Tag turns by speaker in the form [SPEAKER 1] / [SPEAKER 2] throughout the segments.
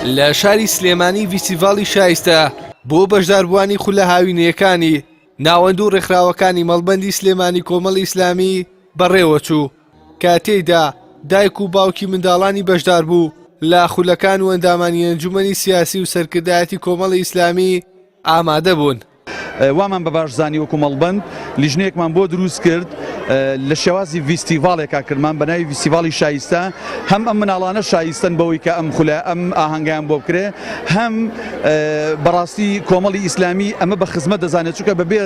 [SPEAKER 1] لە شاری سلێمانی فیستیڤاڵی شایستە بۆ بەشداربووانی خولە هاوینەکانی ناوەند و ڕێکخراوەکانی مەڵبەندی سلێمانی کۆمەڵی ئیسلامی بەڕێوەچوو کە تێیدا دایک و باوکی منداڵانی بەشدار بوو لە خولەکان و ئەندامانی ئەنجومەنی سیاسی و سەرکردایەتی کۆمەڵی ئیسلامی ئامادە بوون.
[SPEAKER 2] وامان بە باشزانی وەکو مەڵبەند لیژنەیەکمان بۆ دروست کرد لە شێوازی فیستیڤاڵێکا کردمان بە ناوی فیستیڤاڵی شایستە. هەم ئەم مناڵانە شایستن بەوەی کە ئەم خولە ئەم ئاهەنگیان بۆ بکرێ، هەم بەڕاستی کۆمەڵی ئیسلامی ئەمە بە خزمەت دەزانێت چونکە بەبێ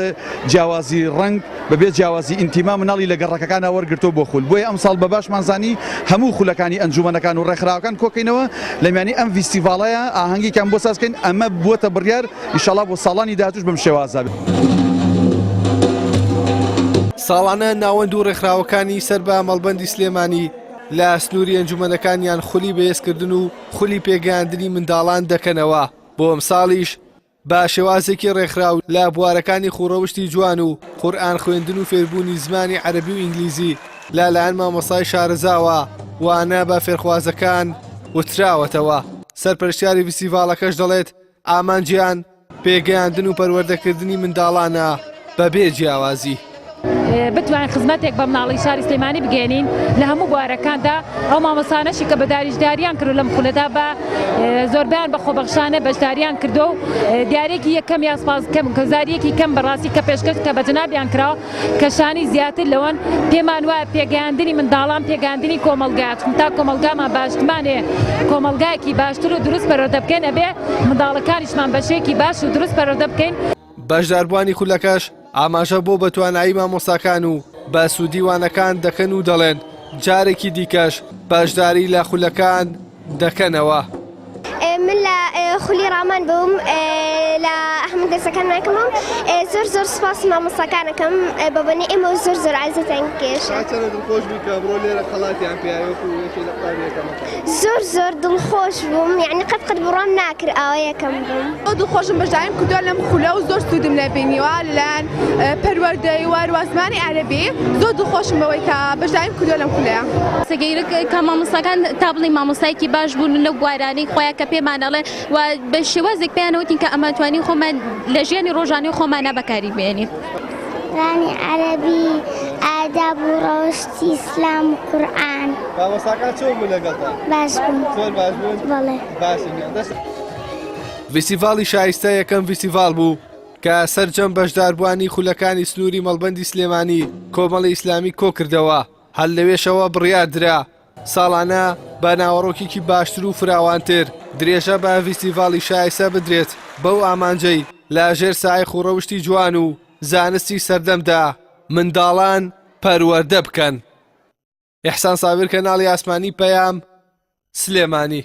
[SPEAKER 2] جیاوازی ڕنگ بەبێ جیاوازی ئینتیما مناڵی لە گەڕەکەکانە وەرگرتۆ بۆ خول. بۆیە ئەم ساڵ بە باشمانزانی هەموو خولەکانی ئەنجومەنەکان و ڕێکخراوەکان کۆکەینەوە لەمیانی ئەم فیستیڤاڵەیە ئاهەنگێکیان بۆ سازکەین. ئەمە بووەتە بڕیار ئینشاڵڵا بۆ ساڵانی داهاتووش بەم شێوازە بێت.
[SPEAKER 1] ساڵانە ناوەند و ڕێکخراوەکانی سەر بە مەڵبەندی سلێمانی لە سنووری ئەنجومەنەکانیان خولی بەهێزکردن و خولی پێگەیاندنی منداڵان دەکەنەوە. بۆ ئەم ساڵیش بە شێوازێکی ڕێکخراو لە بوارەکانی خوڕەوشتی جوان و قورئان خوێندن و فێربوونی زمانی عەرەبی و ئینگلیزی لەلایەن مامۆستای شارەزاوە وانە بە فێرخوازەکان وتراوەتەوە. سەرپەرشتیاری فیستیڤاڵەکەش دەڵێت ئامانجیان پێگەیاندن و پەروەردەکردنی منداڵانە بەبێ جیاوازی.
[SPEAKER 3] بتوانین خزمەتێک بە مناڵی شاری سلێمانی بگەێنین لە هەموو بوارەکاندا. ئەو مامۆستانەشی کە بەداریشداریان کرد لەم خولەدا بە زۆربیان بە خۆبەخشانە بەشداریان کردو و دیارێکی یەکەم یا سپاسکەم گەزاریەکی کەم بەڕاستی کە پێشکەش کە بە جەنابیان کراوە کە شانی زیاتر لەوەن پێمان وایە پێگەیاندنی منداڵان پێگەیاندنی کۆمەلگایە، تا کۆمەلگامان باشتمانێ کۆمەلگایەکی باشتر و دروست پەروەردە بکەین ئەبێ منداڵەکانیشمان بەشێکی باش و دروست پەروەردە بکەین.
[SPEAKER 1] بەشداربووانی خولەکەش ئاماژە بۆ بەتوانایی مامۆستاکان و بە سوودیوانەکان دەکەن و دەڵێن جارێکی دیکەش بەشداری لە خولەکان دەکەنەوە.
[SPEAKER 4] من لە خولی ڕامان بووم لە هەموو دەرسەکانمان کەمەوە زۆر زۆر سپاس مامۆستاکانەکەم بەبەنی ئێمە زۆر زۆر عەزیزتان کێشە. زۆر دڵخۆش بووم، یعنی قەت بڕام ناکرد ئەوە یەکەم بووم.
[SPEAKER 5] دڵخۆشم بەشداریم کردووە لەم خولە و زۆر سوودم لەبینیوە لەلایەن پەروەردەی واروازمانی عەرەبی. زۆر دڵخۆشم بەوەی کە بەشداریم کردووە لەم خولەیە.
[SPEAKER 6] سەگەیرە کە مامۆستاکان تا بڵێ مامۆستایەکی باش بوون لەو بوارانەی خۆیان کە پێمان دەڵێن و بە شێوازێک پێیانەوتین کە ئەمە توانین خۆمان لە ژیانی ڕۆژانەی خۆمانە بەکاری بێنین.
[SPEAKER 4] ڕانی عەرەبی، ئاداب و ڕەوشتی ئیسلام و قورئان.
[SPEAKER 1] مامۆستاکان چۆن بوون لەگەڵتان؟
[SPEAKER 4] باش بوون.
[SPEAKER 1] زۆر باش بوون؟
[SPEAKER 4] بەڵێ.
[SPEAKER 1] باشن. فیستیڤاڵی شایستە یەکەم فیستیڤاڵ بوو کە سەرجەم بەشداربووانی خولەکانی سنووری مەڵبەندی سلێمانی کۆمەڵی ئیسلامی کۆ کردەوە. هەر لەوێشەوە بڕیاردرا ساڵانە بە ناوەڕۆکێکی باشتر و فراوانتر درێژە بە فیستیڤاڵی شایستە بدرێت بەو ئامانجەی لە ژێر سایە خوڕەوشتی جوان و زانستی سەردەمدا منداڵان پەروەردە بکەن. ئیحسان ساویر کەناڵی ئاسمانی پەیام سلێمانی.